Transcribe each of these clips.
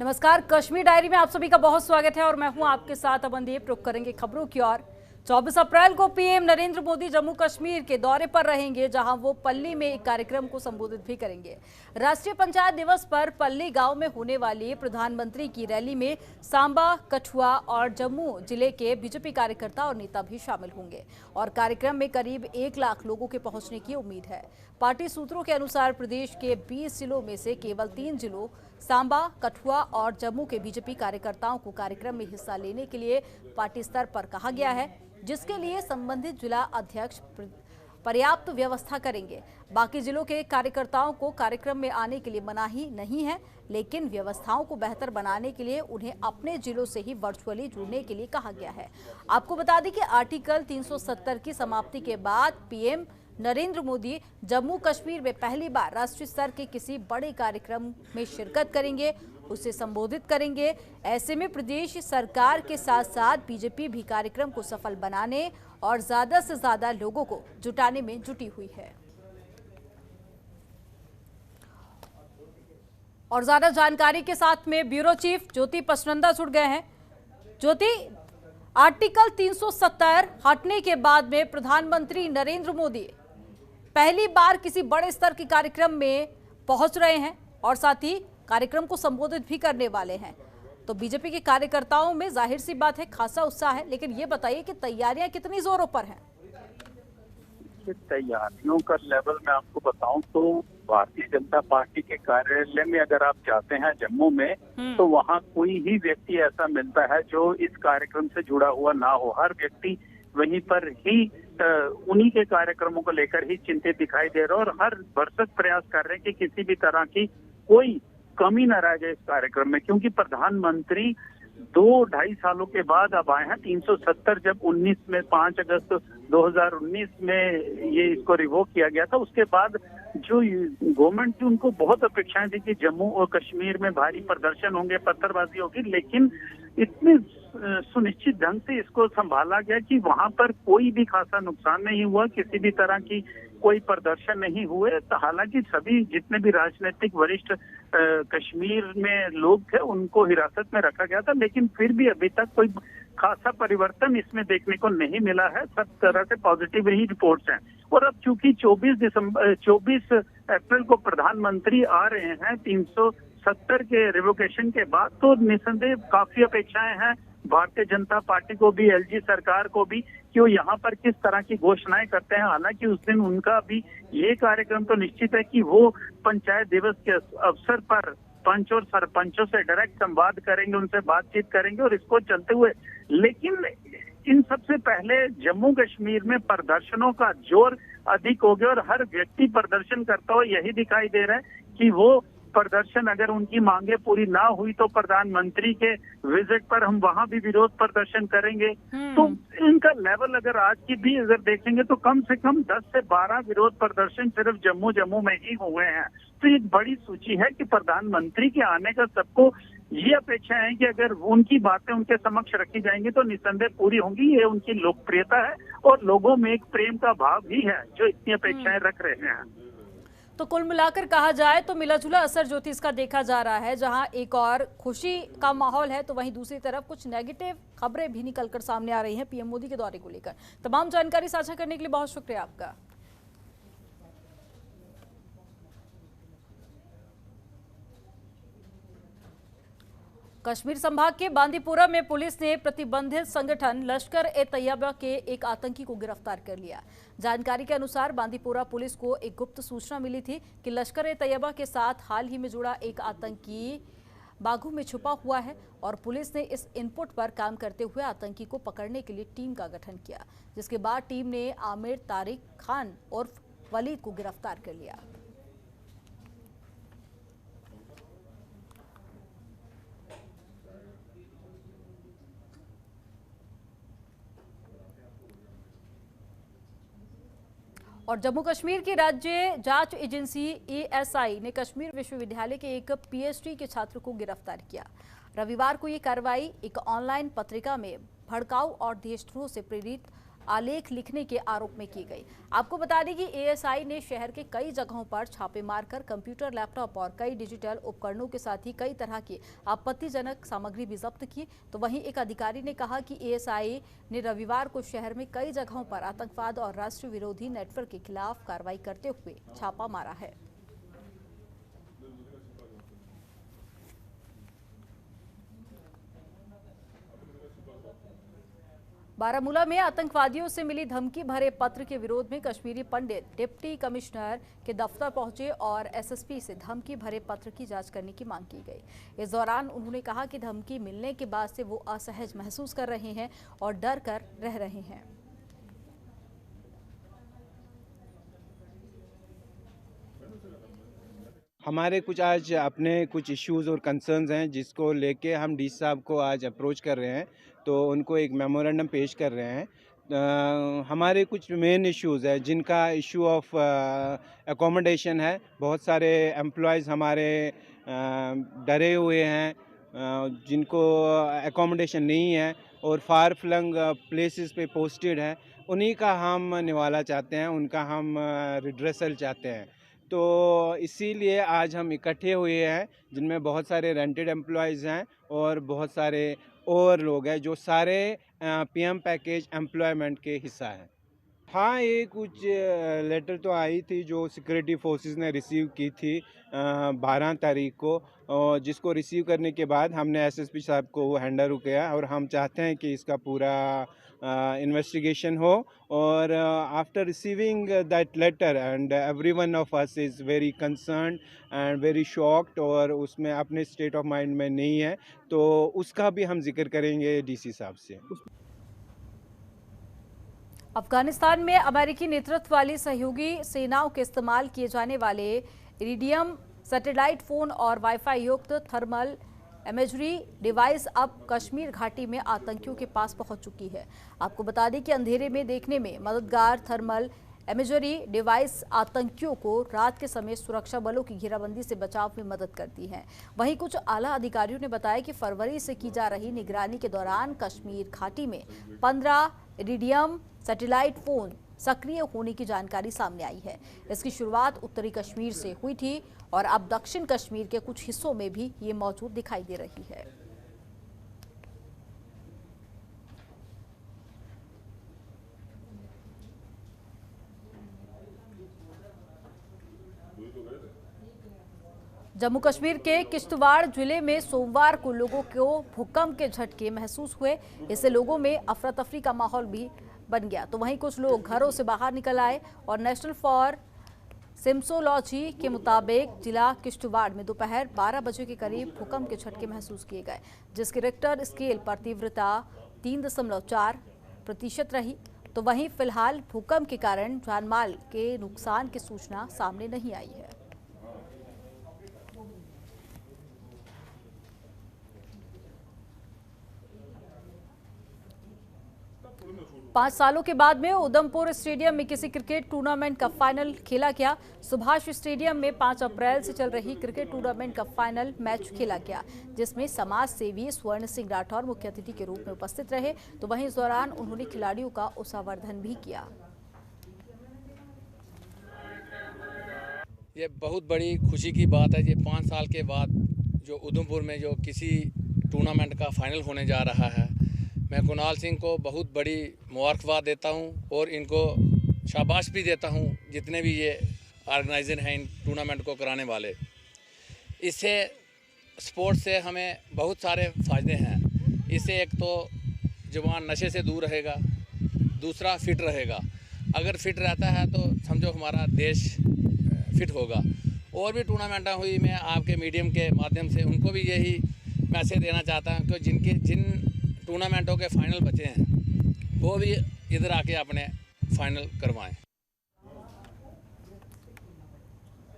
नमस्कार, कश्मीर डायरी में आप सभी का बहुत स्वागत है और मैं हूं आपके साथ अमनदीप। रुक करेंगे खबरों की ओर। 24 अप्रैल को पीएम नरेंद्र मोदी जम्मू कश्मीर के दौरे पर रहेंगे, जहां वो पल्ली में एक कार्यक्रम को संबोधित भी करेंगे। राष्ट्रीय पंचायत दिवस पर पल्ली गांव में होने वाली प्रधानमंत्री की रैली में सांबा, कठुआ और जम्मू जिले के बीजेपी कार्यकर्ता और नेता भी शामिल होंगे और कार्यक्रम में करीब 1 लाख लोगों के पहुंचने की उम्मीद है। पार्टी सूत्रों के अनुसार प्रदेश के 20 जिलों में से केवल 3 जिलों सांबा, कठुआ और जम्मू के बीजेपी कार्यकर्ताओं को कार्यक्रम में हिस्सा लेने के लिए पार्टी स्तर पर कहा गया है, जिसके लिए संबंधित जिला अध्यक्ष पर्याप्त व्यवस्था करेंगे। बाकी जिलों के कार्यकर्ताओं को कार्यक्रम में आने के लिए मनाही नहीं है, लेकिन व्यवस्थाओं को बेहतर बनाने के लिए उन्हें अपने जिलों से ही वर्चुअली जुड़ने के लिए कहा गया है। आपको बता दें कि आर्टिकल 370 की समाप्ति के बाद पीएम नरेंद्र मोदी जम्मू कश्मीर में पहली बार राष्ट्रीय स्तर के किसी बड़े कार्यक्रम में शिरकत करेंगे, उसे संबोधित करेंगे। ऐसे में प्रदेश सरकार के साथ साथ बीजेपी भी कार्यक्रम को सफल बनाने और ज्यादा से ज्यादा लोगों को जुटाने में जुटी हुई है। और ज्यादा जानकारी के साथ में ब्यूरो चीफ ज्योति पचनंदा जुड़ गए हैं। ज्योति, आर्टिकल 370 हटने के बाद में प्रधानमंत्री नरेंद्र मोदी पहली बार किसी बड़े स्तर के कार्यक्रम में पहुंच रहे हैं और साथ ही कार्यक्रम को संबोधित भी करने वाले हैं। तो बीजेपी के कार्यकर्ताओं में जाहिर सी बात है खासा उत्साह है, लेकिन ये बताइए कि तैयारियां कितनी जोरों पर हैं? तैयारियों का लेवल मैं आपको बताऊं तो भारतीय जनता पार्टी के कार्यालय में अगर आप जाते हैं जम्मू में, तो वहां कोई ही व्यक्ति ऐसा मिलता है जो इस कार्यक्रम से जुड़ा हुआ ना हो। हर व्यक्ति वहीं पर ही उन्हीं के कार्यक्रमों को लेकर ही चिंतित दिखाई दे रहा है और हर भरसक प्रयास कर रहे हैं कि किसी भी तरह की कोई कमी न रह जाए इस कार्यक्रम में, क्योंकि प्रधानमंत्री 2-2.5 सालों के बाद अब आए हैं। 370 जब 5 अगस्त 2019 में ये इसको रिवोक किया गया था, उसके बाद जो गवर्नमेंट थी उनको बहुत अपेक्षाएं थी कि जम्मू और कश्मीर में भारी प्रदर्शन होंगे, पत्थरबाजी होगी, लेकिन इतने सुनिश्चित ढंग से इसको संभाला गया कि वहां पर कोई भी खासा नुकसान नहीं हुआ, किसी भी तरह की कोई प्रदर्शन नहीं हुए। तो हालांकि सभी जितने भी राजनीतिक वरिष्ठ कश्मीर में लोग थे उनको हिरासत में रखा गया था, लेकिन फिर भी अभी तक कोई खासा परिवर्तन इसमें देखने को नहीं मिला है। सब तरह से पॉजिटिव ही रिपोर्ट्स हैं। और अब चूंकि 24 अप्रैल को प्रधानमंत्री आ रहे हैं 370 के रिवोकेशन के बाद, तो निसंदेह काफी अपेक्षाएं हैं भारतीय जनता पार्टी को भी, एलजी सरकार को भी, कि वो यहाँ पर किस तरह की घोषणाएं करते हैं। हालांकि उस दिन उनका भी ये कार्यक्रम तो निश्चित है कि वो पंचायत दिवस के अवसर पर पंच और सरपंचों से डायरेक्ट संवाद करेंगे, उनसे बातचीत करेंगे और इसको चलते हुए, लेकिन इन सबसे पहले जम्मू कश्मीर में प्रदर्शनों का जोर अधिक हो गया और हर व्यक्ति प्रदर्शन करता हुआ यही दिखाई दे रहा है कि वो प्रदर्शन, अगर उनकी मांगे पूरी ना हुई तो प्रधानमंत्री के विजिट पर हम वहां भी विरोध प्रदर्शन करेंगे। तो इनका लेवल अगर आज की भी अगर देखेंगे तो कम से कम 10 से 12 विरोध प्रदर्शन सिर्फ जम्मू में ही हुए हैं। तो एक बड़ी सूची है कि प्रधानमंत्री के आने का सबको ये अपेक्षा है कि अगर उनकी बातें उनके समक्ष रखी जाएंगी तो निसंदेह पूरी होंगी। ये उनकी लोकप्रियता है और लोगों में एक प्रेम का भाव भी है जो इतनी अपेक्षाएं रख रहे हैं। तो कुल मिलाकर कहा जाए तो मिला-जुला असर ज्योतिष का देखा जा रहा है। जहां एक और खुशी का माहौल है तो वहीं दूसरी तरफ कुछ नेगेटिव खबरें भी निकलकर सामने आ रही हैं पीएम मोदी के दौरे को लेकर। तमाम जानकारी साझा करने के लिए बहुत शुक्रिया आपका। कश्मीर संभाग के बांदीपुरा में पुलिस ने प्रतिबंधित संगठन लश्कर-ए-तैयबा के एक आतंकी को गिरफ्तार कर लिया। जानकारी के अनुसार बांदीपुरा पुलिस को एक गुप्त सूचना मिली थी कि लश्कर-ए-तैयबा के साथ हाल ही में जुड़ा एक आतंकी बागू में छुपा हुआ है और पुलिस ने इस इनपुट पर काम करते हुए आतंकी को पकड़ने के लिए टीम का गठन किया, जिसके बाद टीम ने आमिर तारिक खान उर्फ वलीद को गिरफ्तार कर लिया। और जम्मू कश्मीर की राज्य जांच एजेंसी एएसआई ने कश्मीर विश्वविद्यालय के एक पीएचडी के छात्र को गिरफ्तार किया। रविवार को ये कार्रवाई एक ऑनलाइन पत्रिका में भड़काऊ और देशद्रोह से प्रेरित आलेख लिखने के आरोप में की गई। आपको बता दें कि एएसआई ने शहर के कई जगहों पर छापे मारकर कंप्यूटर, लैपटॉप और कई डिजिटल उपकरणों के साथ ही कई तरह की आपत्तिजनक सामग्री भी जब्त की। तो वहीं एक अधिकारी ने कहा कि एएसआई ने रविवार को शहर में कई जगहों पर आतंकवाद और राष्ट्र विरोधी नेटवर्क के खिलाफ कार्रवाई करते हुए छापा मारा है। बारामूला में आतंकवादियों से मिली धमकी भरे पत्र के विरोध में कश्मीरी पंडित डिप्टी कमिश्नर के दफ्तर पहुंचे और एसएसपी से धमकी भरे पत्र की जांच करने की मांग की गई। इस दौरान उन्होंने कहा कि धमकी मिलने के बाद से वो असहज महसूस कर रहे हैं और डर कर रह रहे हैं। हमारे कुछ आज अपने कुछ इश्यूज और कंसर्न्स हैं जिसको लेके हम डी साहब को आज अप्रोच कर रहे हैं, तो उनको एक मेमोरेंडम पेश कर रहे हैं। हमारे कुछ मेन इश्यूज है जिनका इशू ऑफ एकोमोडेशन है। बहुत सारे एम्प्लॉयज़ हमारे डरे हुए हैं जिनको एकोमोडेशन नहीं है और फार फ्लंग प्लेसेस पे पोस्टेड है, उन्हीं का हम निवाला चाहते हैं, उनका हम रिड्रेसल चाहते हैं। तो इसीलिए आज हम इकट्ठे हुए हैं जिनमें बहुत सारे रेंटेड एम्प्लॉयज़ हैं और बहुत सारे और लोग हैं जो सारे पीएम पैकेज एम्प्लॉयमेंट के हिस्सा हैं। हाँ, ये कुछ लेटर तो आई थी जो सिक्योरिटी फोर्सेस ने रिसीव की थी 12 तारीख को, और जिसको रिसीव करने के बाद हमने एसएसपी साहब को वो हैंडओवर किया और हम चाहते हैं कि इसका पूरा इन्वेस्टिगेशन हो। और after receiving that letter and everyone of us is very concerned and very shocked, और उसमें अपने स्टेट ऑफ माइंड में नहीं है, तो उसका भी हम जिक्र करेंगे डीसी साहब से। अफगानिस्तान में अमेरिकी नेतृत्व वाली सहयोगी सेनाओं के इस्तेमाल किए जाने वाले इरिडियम सैटेलाइट फोन और वाईफाई युक्त थर्मल इमेजरी डिवाइस अब कश्मीर घाटी में आतंकियों के पास पहुंच चुकी है। आपको बता दें कि अंधेरे में देखने में मददगार थर्मल इमेजरी डिवाइस आतंकियों को रात के समय सुरक्षा बलों की घेराबंदी से बचाव में मदद करती हैं। वहीं कुछ आला अधिकारियों ने बताया कि फरवरी से की जा रही निगरानी के दौरान कश्मीर घाटी में 15 इरिडियम सैटेलाइट फोन सक्रिय होने की जानकारी सामने आई है। इसकी शुरुआत उत्तरी कश्मीर से हुई थी और अब दक्षिण कश्मीर के कुछ हिस्सों में भी ये मौजूद दिखाई दे रही है। जम्मू कश्मीर के किश्तवाड़ जिले में सोमवार को लोगों को भूकंप के झटके महसूस हुए। इससे लोगों में अफरा तफरी का माहौल भी बन गया। तो वहीं कुछ लोग घरों से बाहर निकल आए और नेशनल फॉर सिम्सोलॉजी के मुताबिक जिला किश्तवाड़ में दोपहर 12 बजे के करीब भूकंप के झटके महसूस किए गए, जिसकी रिक्टर स्केल पर तीव्रता 3.4% रही। तो वहीं फिलहाल भूकंप के कारण जानमाल के नुकसान की सूचना सामने नहीं आई है। 5 सालों के बाद में उधमपुर स्टेडियम में किसी क्रिकेट टूर्नामेंट का फाइनल खेला गया। सुभाष स्टेडियम में 5 अप्रैल से चल रही क्रिकेट टूर्नामेंट का फाइनल मैच खेला गया, जिसमें समाज सेवी स्वर्ण सिंह राठौर मुख्य अतिथि के रूप में उपस्थित रहे। तो वहीं इस दौरान उन्होंने खिलाड़ियों का उत्साहवर्धन भी किया। ये बहुत बड़ी खुशी की बात है। ये 5 साल के बाद जो उधमपुर में जो किसी टूर्नामेंट का फाइनल होने जा रहा है, मैं कुणाल सिंह को बहुत बड़ी मुबारकबाद देता हूं और इनको शाबाश भी देता हूं, जितने भी ये ऑर्गेनाइजर हैं इन टूर्नामेंट को कराने वाले। इससे स्पोर्ट्स से हमें बहुत सारे फ़ायदे हैं। इससे एक तो जवान नशे से दूर रहेगा, दूसरा फिट रहेगा। अगर फिट रहता है तो समझो हमारा देश फिट होगा। और भी टूर्नामेंटें हुई, मैं आपके मीडियम के माध्यम से उनको भी यही मैसेज देना चाहता हूं कि जिन टूर्नामेंटों के फाइनल बचे हैं वो भी इधर आके अपने फाइनल करवाएं।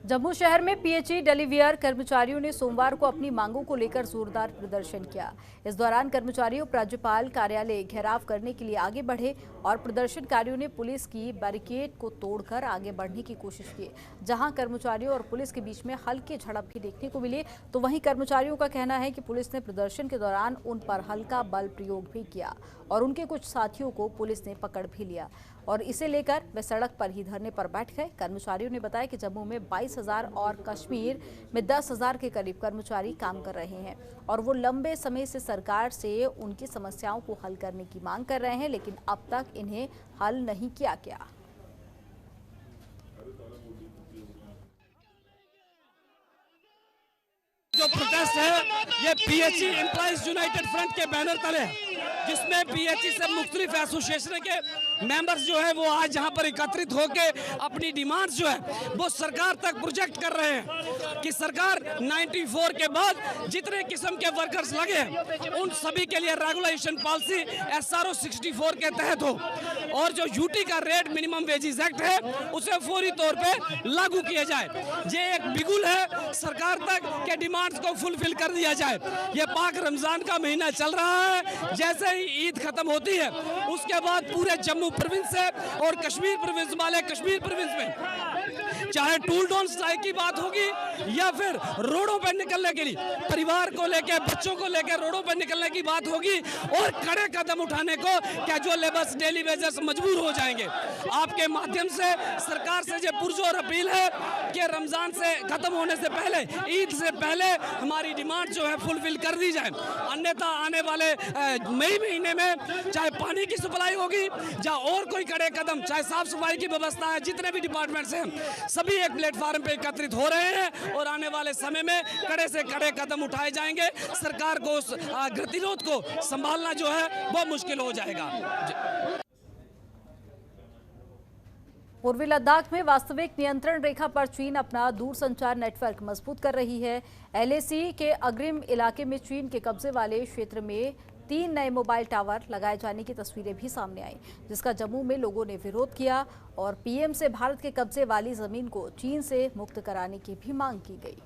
जम्मू शहर में पीएचई डेलीवेयर कर्मचारियों ने सोमवार को अपनी मांगों को लेकर जोरदार प्रदर्शन किया। इस दौरान कर्मचारियों राज्यपाल कार्यालय घेराव करने के लिए आगे बढ़े और प्रदर्शनकारियों ने पुलिस की बैरिकेड को तोड़कर आगे बढ़ने की कोशिश की। जहां कर्मचारियों और पुलिस के बीच में हल्की झड़प भी देखने को मिली, तो वहीं कर्मचारियों का कहना है कि पुलिस ने प्रदर्शन के दौरान उन पर हल्का बल प्रयोग भी किया और उनके कुछ साथियों को पुलिस ने पकड़ भी लिया और इसे लेकर वे सड़क पर ही धरने पर बैठ गए। कर्मचारियों ने बताया कि जम्मू में 22,000 और कश्मीर में 10,000 के करीब कर्मचारी काम कर रहे हैं और वो लंबे समय से सरकार से उनकी समस्याओं को हल करने की मांग कर रहे हैं, लेकिन अब तक इन्हें हल नहीं किया गया। जो प्रोटेस्ट है ये पीएचई एम्प्लॉइज यूनाइटेड फ्रंट के बैनर तले है, जिसमें पीएचई से मुख्तलिफ एसोसिएशन के मेंबर्स जो है वो आज यहाँ पर एकत्रित होकर अपनी डिमांड्स जो है वो सरकार तक प्रोजेक्ट कर रहे हैं कि सरकार 94 के बाद जितने किस्म के वर्कर्स लगे हैं उन सभी के लिए रेगुलेशन पॉलिसी SRO 64 के तहत हो और जो यूटी का रेट मिनिमम वेजेस एक्ट है उसे फौरी तौर पे लागू किया जाए। ये एक बिगुल है सरकार तक के डिमांड्स को फुलफिल कर दिया जाए। ये पाक रमजान का महीना चल रहा है, जैसे ही ईद खत्म होती है उसके बाद पूरे जम्मू प्रोविंस से और कश्मीर प्रोविंस वाले कश्मीर प्रोविंस में चाहे टूल डॉन स्ट्राइक की बात होगी या फिर रोडों पर निकलने के लिए परिवार को लेकर बच्चों को लेकर रोडों पर निकलने की बात होगी और कड़े कदम उठाने को कैजुअल लेबर्स डेली वेजर्स मजबूर हो जाएंगे। आपके माध्यम से सरकार से ये पुरजोर अपील है कि रमजान से खत्म होने से पहले, ईद से पहले हमारी डिमांड जो है फुलफिल कर दी जाए, अन्यथा आने वाले मई महीने में चाहे पानी की सप्लाई होगी या और कोई कड़े कदम, चाहे साफ सफाई की व्यवस्था है, जितने भी डिपार्टमेंट्स हैं सभी एक प्लेटफार्म पे एकत्रित हो रहे हैं और आने वाले समय में कड़े से कड़े कदम उठाए जाएंगे। सरकार को उस गतिरोध को संभालना जो है वो मुश्किल हो जाएगा। पूर्वी लद्दाख में वास्तविक नियंत्रण रेखा पर चीन अपना दूरसंचार नेटवर्क मजबूत कर रही है। LAC के अग्रिम इलाके में चीन के कब्जे वाले क्षेत्र में 3 नए मोबाइल टावर लगाए जाने की तस्वीरें भी सामने आई, जिसका जम्मू में लोगों ने विरोध किया और PM से भारत के कब्जे वाली जमीन को चीन से मुक्त कराने की भी मांग की गई।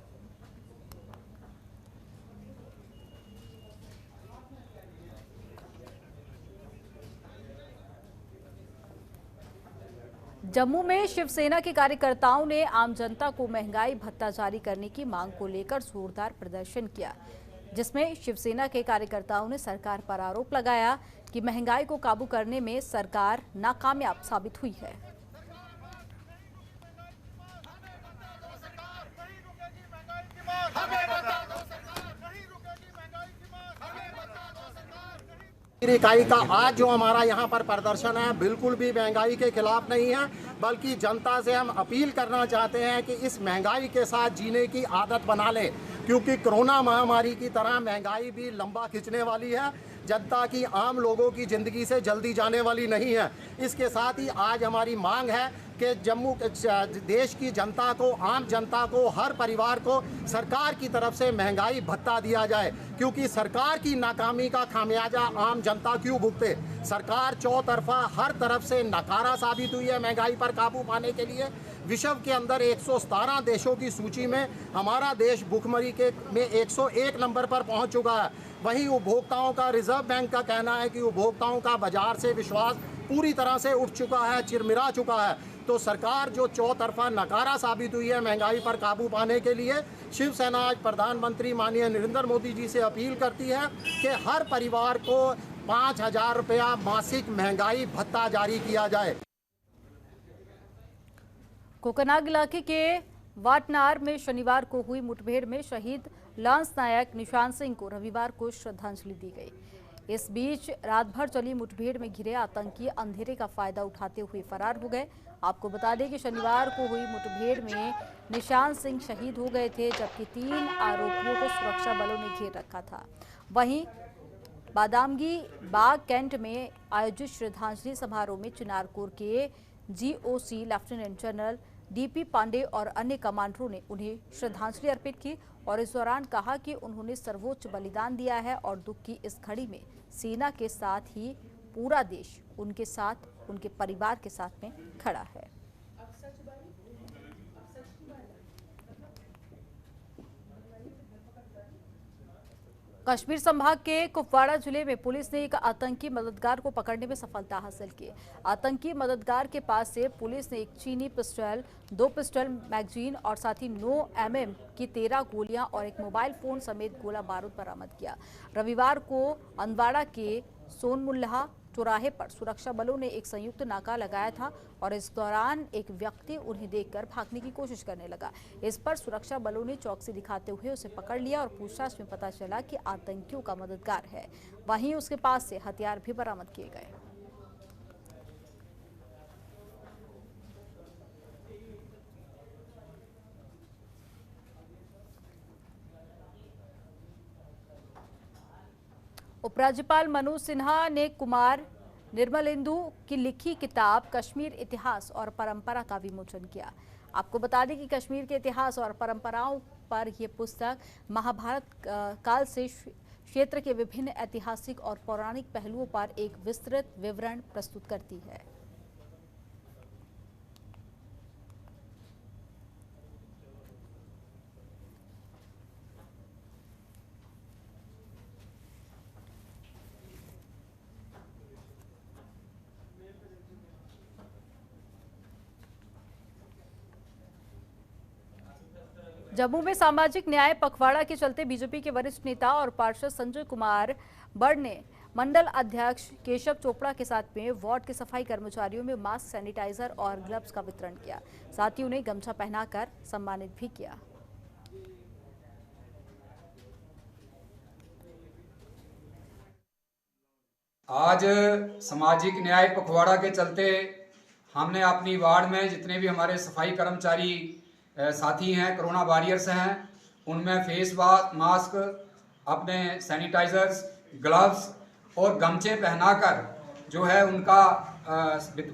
जम्मू में शिवसेना के कार्यकर्ताओं ने आम जनता को महंगाई भत्ता जारी करने की मांग को लेकर जोरदार प्रदर्शन किया, जिसमें शिवसेना के कार्यकर्ताओं ने सरकार पर आरोप लगाया कि महंगाई को काबू करने में सरकार नाकामयाब साबित हुई है। इकाई का आज जो हमारा यहाँ पर प्रदर्शन है बिल्कुल भी महंगाई के खिलाफ नहीं है, बल्कि जनता से हम अपील करना चाहते हैं कि इस महंगाई के साथ जीने की आदत बना लें, क्योंकि कोरोना महामारी की तरह महंगाई भी लंबा खींचने वाली है, जनता की, आम लोगों की ज़िंदगी से जल्दी जाने वाली नहीं है। इसके साथ ही आज हमारी मांग है कि जम्मू देश की जनता को, आम जनता को, हर परिवार को सरकार की तरफ से महंगाई भत्ता दिया जाए, क्योंकि सरकार की नाकामी का खामियाजा आम जनता क्यों भुगते। सरकार चौतरफा हर तरफ से नाकारा साबित हुई है महंगाई पर काबू पाने के लिए। विश्व के अंदर 117 देशों की सूची में हमारा देश भुखमरी के में 101 नंबर पर पहुंच चुका है। वहीं उपभोक्ताओं का, रिजर्व बैंक का कहना है कि उपभोक्ताओं का बाजार से विश्वास पूरी तरह से उठ चुका है, चिरमिरा चुका है। तो सरकार जो चौतरफा नकारा साबित हुई है महंगाई पर काबू पाने के लिए, शिवसेना आज प्रधानमंत्री माननीय नरेंद्र मोदी जी से अपील करती है कि हर परिवार को 5,000 रुपया मासिक महंगाई भत्ता जारी किया जाए। कोकनाग इलाके के वाटनार में शनिवार को हुई मुठभेड़ में शहीद लांस नायक निशान सिंह को रविवार को श्रद्धांजलि दी गई। इस बीच रात भर चली मुठभेड़ में घिरे आतंकी अंधेरे का फायदा उठाते हुए फरार हो गए। आपको बता दें कि शनिवार को हुई मुठभेड़ में निशान सिंह शहीद हो गए थे, जबकि 3 आरोपियों को सुरक्षा बलों ने घेर रखा था। वहीं बादामगी बाग कैंट में आयोजित श्रद्धांजलि समारोह में चिनारकोर के GOC lieutenant general DP Pande और अन्य कमांडरों ने उन्हें श्रद्धांजलि अर्पित की और इस दौरान कहा कि उन्होंने सर्वोच्च बलिदान दिया है और दुख की इस घड़ी में सेना के साथ ही पूरा देश उनके साथ, उनके परिवार के साथ में खड़ा है। कश्मीर संभाग के कुपवाड़ा जिले में पुलिस ने एक आतंकी मददगार को पकड़ने में सफलता हासिल की। आतंकी मददगार के पास से पुलिस ने एक चीनी पिस्टल, 2 पिस्टल मैगजीन और साथ ही 9 mm की 13 गोलियां और एक मोबाइल फोन समेत गोला बारूद बरामद किया। रविवार को अंदवाड़ा के सोनमुल्लाह चौराहे पर सुरक्षा बलों ने एक संयुक्त नाका लगाया था और इस दौरान एक व्यक्ति उन्हें देखकर भागने की कोशिश करने लगा। इस पर सुरक्षा बलों ने चौकसी दिखाते हुए उसे पकड़ लिया और पूछताछ में पता चला कि आतंकियों का मददगार है। वहीं उसके पास से हथियार भी बरामद किए गए। उपराज्यपाल मनोज सिन्हा ने कुमार निर्मलेंदु की लिखी किताब कश्मीर इतिहास और परंपरा का विमोचन किया। आपको बता दें कि कश्मीर के इतिहास और परंपराओं पर यह पुस्तक महाभारत काल से क्षेत्र के विभिन्न ऐतिहासिक और पौराणिक पहलुओं पर एक विस्तृत विवरण प्रस्तुत करती है। जम्मू में सामाजिक न्याय पखवाड़ा के चलते बीजेपी के वरिष्ठ नेता और पार्षद संजय कुमार बड़ ने मंडल अध्यक्ष केशव चोपड़ा के साथ में वार्ड के सफाई कर्मचारियों में मास्क, सैनिटाइजर और ग्लव्स का वितरण किया। साथ ही उन्हें गमछा पहनाकर सम्मानित भी किया। आज सामाजिक न्याय पखवाड़ा के चलते हमने अपनी वार्ड में जितने भी हमारे सफाई कर्मचारी साथी हैं, कोरोना वॉरियर्स हैं, उनमें फेस मास्क, अपने सैनिटाइजर्स, ग्लव्स और गमछे पहनाकर जो है उनका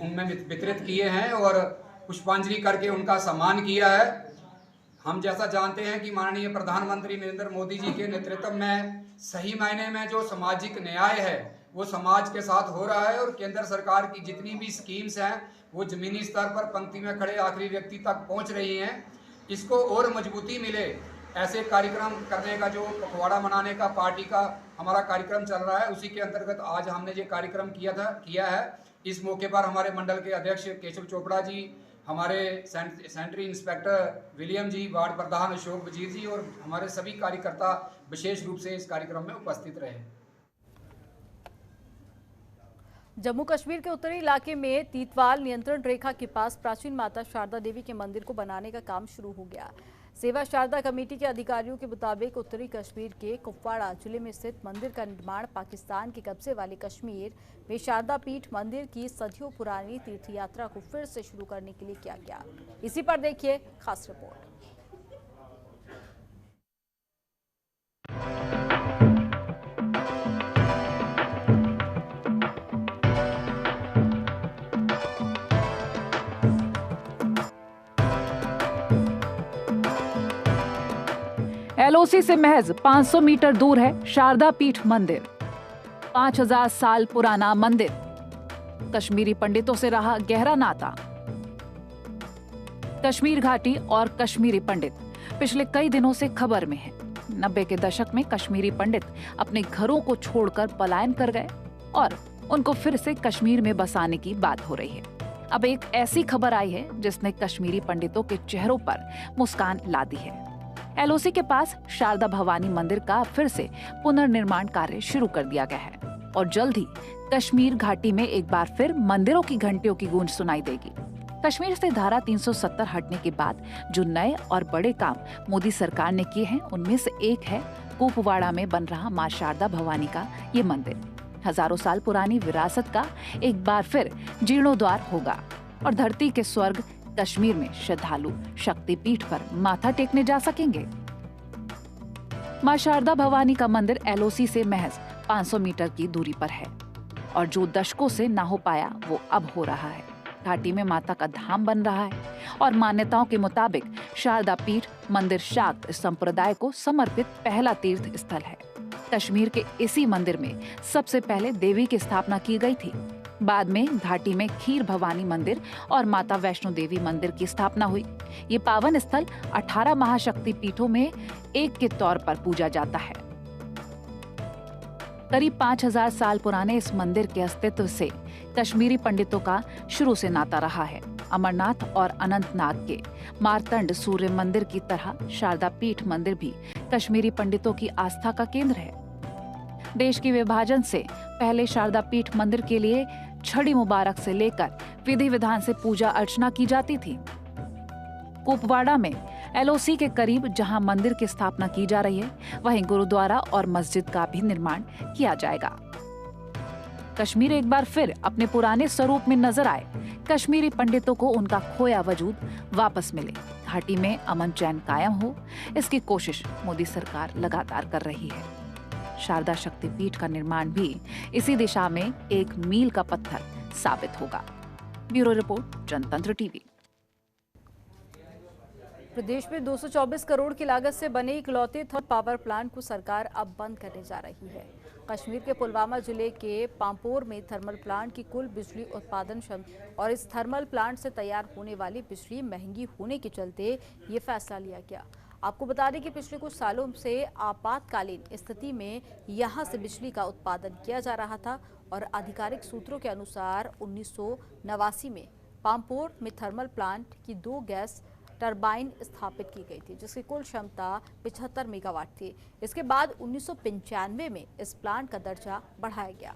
उनमें वितरित किए हैं और पुष्पांजलि करके उनका सम्मान किया है। हम जैसा जानते हैं कि माननीय प्रधानमंत्री नरेंद्र मोदी जी के नेतृत्व में सही मायने में जो सामाजिक न्याय है वो समाज के साथ हो रहा है और केंद्र सरकार की जितनी भी स्कीम्स हैं वो जमीनी स्तर पर पंक्ति में खड़े आखिरी व्यक्ति तक पहुंच रही हैं। इसको और मजबूती मिले ऐसे कार्यक्रम करने का जो पखवाड़ा मनाने का पार्टी का हमारा कार्यक्रम चल रहा है, उसी के अंतर्गत आज हमने ये कार्यक्रम किया है। इस मौके पर हमारे मंडल के अध्यक्ष केशव चोपड़ा जी, हमारे sentry inspector William ji, ward प्रधान अशोक वजीर जी और हमारे सभी कार्यकर्ता विशेष रूप से इस कार्यक्रम में उपस्थित रहे। जम्मू कश्मीर के उत्तरी इलाके में तीतवाल नियंत्रण रेखा के पास प्राचीन माता शारदा देवी के मंदिर को बनाने का काम शुरू हो गया। सेवा शारदा कमेटी के अधिकारियों के मुताबिक उत्तरी कश्मीर के कुपवाड़ा जिले में स्थित मंदिर का निर्माण पाकिस्तान के कब्जे वाले कश्मीर में शारदा पीठ मंदिर की सदियों पुरानी तीर्थ यात्रा को फिर से शुरू करने के लिए किया गया। इसी पर देखिए खास रिपोर्ट। एलओसी से महज 500 मीटर दूर है शारदा पीठ मंदिर। 5000 साल पुराना मंदिर, कश्मीरी पंडितों से रहा गहरा नाता। कश्मीर घाटी और कश्मीरी पंडित पिछले कई दिनों से खबर में हैं। 90 के दशक में कश्मीरी पंडित अपने घरों को छोड़कर पलायन कर गए और उनको फिर से कश्मीर में बसाने की बात हो रही है। अब एक ऐसी खबर आई है जिसने कश्मीरी पंडितों के चेहरों पर मुस्कान ला दी है। एलओसी के पास शारदा भवानी मंदिर का फिर से पुनर्निर्माण कार्य शुरू कर दिया गया है और जल्द ही कश्मीर घाटी में एक बार फिर मंदिरों की घंटियों की गूंज सुनाई देगी। कश्मीर से धारा 370 हटने के बाद जो नए और बड़े काम मोदी सरकार ने किए हैं उनमें से एक है कुपवाड़ा में बन रहा मां शारदा भवानी का ये मंदिर। हजारों साल पुरानी विरासत का एक बार फिर जीर्णोद्धार होगा और धरती के स्वर्ग कश्मीर में श्रद्धालु शक्तिपीठ पर माथा टेकने जा सकेंगे। मां शारदा भवानी का मंदिर एलओसी से महज 500 मीटर की दूरी पर है और जो दशकों से ना हो पाया वो अब हो रहा है। घाटी में माता का धाम बन रहा है और मान्यताओं के मुताबिक शारदा पीठ मंदिर शाक्त संप्रदाय को समर्पित पहला तीर्थ स्थल है। कश्मीर के इसी मंदिर में सबसे पहले देवी की स्थापना की गई थी। बाद में घाटी में खीर भवानी मंदिर और माता वैष्णो देवी मंदिर की स्थापना हुई। ये पावन स्थल 18 महाशक्ति पीठों में एक के तौर पर पूजा जाता है। करीब 5000 साल पुराने इस मंदिर के अस्तित्व से कश्मीरी पंडितों का शुरू से नाता रहा है। अमरनाथ और अनंतनाग के मारतंड सूर्य मंदिर की तरह शारदा पीठ मंदिर भी कश्मीरी पंडितों की आस्था का केंद्र है। देश के विभाजन से पहले शारदा पीठ मंदिर के लिए छड़ी मुबारक से लेकर विधि विधान से पूजा अर्चना की जाती थी। कुपवाड़ा में LOC के करीब जहां मंदिर की स्थापना की जा रही है, वहीं गुरुद्वारा और मस्जिद का भी निर्माण किया जाएगा। कश्मीर एक बार फिर अपने पुराने स्वरूप में नजर आए। कश्मीरी पंडितों को उनका खोया वजूद वापस मिले, घाटी में अमन चैन कायम हो, इसकी कोशिश मोदी सरकार लगातार कर रही है। शारदा शक्तिपीठ का निर्माण भी इसी दिशा में एक मील का पत्थर साबित होगा। ब्यूरो रिपोर्ट, जनतंत्र टीवी। प्रदेश में 224 करोड़ की लागत से बने इकलौते थर्मल पावर प्लांट को सरकार अब बंद करने जा रही है। कश्मीर के पुलवामा जिले के पांपोर में थर्मल प्लांट की कुल बिजली उत्पादन क्षमता और इस थर्मल प्लांट से तैयार होने वाली बिजली महंगी होने के चलते ये फैसला लिया गया। आपको बता दें कि पिछले कुछ सालों से आपातकालीन स्थिति में यहां से बिजली का उत्पादन किया जा रहा था और आधिकारिक सूत्रों के अनुसार 1989 में पांपोर में थर्मल प्लांट की 2 गैस टरबाइन स्थापित की गई थी, जिसकी कुल क्षमता 75 मेगावाट थी। इसके बाद 1995 में इस प्लांट का दर्जा बढ़ाया गया।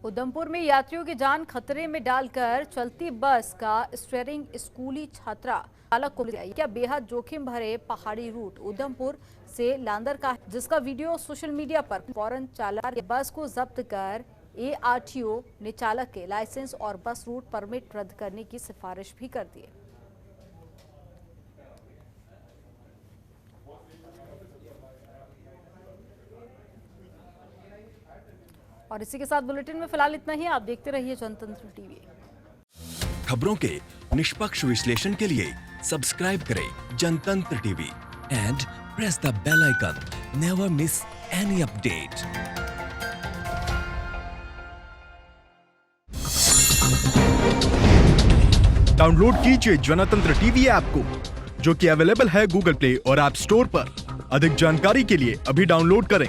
उधमपुर में यात्रियों की जान खतरे में डालकर चलती बस का स्टीयरिंग स्कूली छात्रा चालक को क्या बेहद जोखिम भरे पहाड़ी रूट उधमपुर से लांदर का, जिसका वीडियो सोशल मीडिया पर फौरन चालक बस को जब्त कर ARTO ने चालक के लाइसेंस और बस रूट परमिट रद्द करने की सिफारिश भी कर दी। और इसी के साथ बुलेटिन में फिलहाल इतना ही। आप देखते रहिए जनतंत्र टीवी। खबरों के निष्पक्ष विश्लेषण के लिए सब्सक्राइब करें Jantantra TV and press the bell icon. Never miss any update. Download कीजिए जनतंत्र टीवी ऐप को, जो कि अवेलेबल है गूगल प्ले और ऐप स्टोर पर। अधिक जानकारी के लिए अभी डाउनलोड करें।